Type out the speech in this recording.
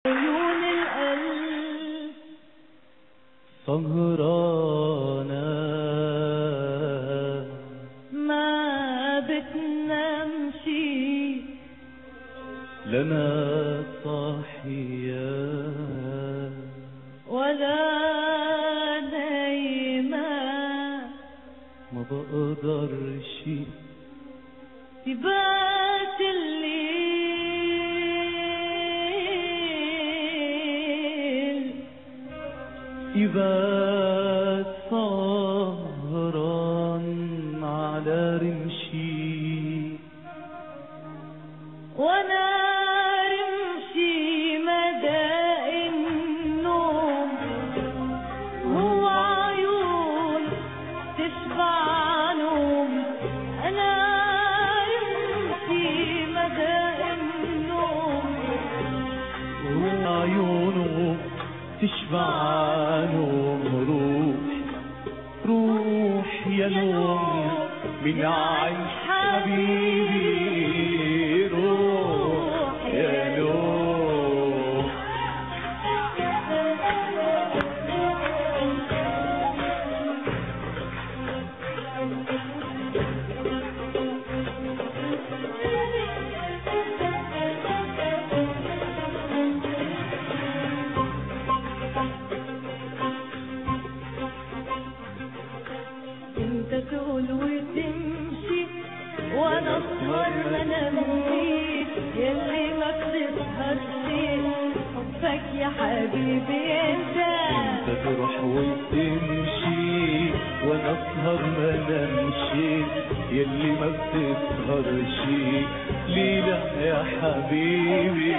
عيون القلب سهرانة ما بتنامشي لنا صاحية ولا نايمة ما بقدرش تبات الليل يبات سهران على رمشي وانا رمشي مدى النوم هو عيون تشبع نوم انا رمشي مدى النوم وعيونه تشبع نوم. روح يا نوم من عين حبيبي، روح يا نوم. انت تقول وتمشي وانا اسهر ما نمشيش، يلي ما بتسهرش حبك يا حبيبي انت تروح وتمشي وانا اسهر ما نمشي، يلي ما بتسهرش ليلة يا حبيبي.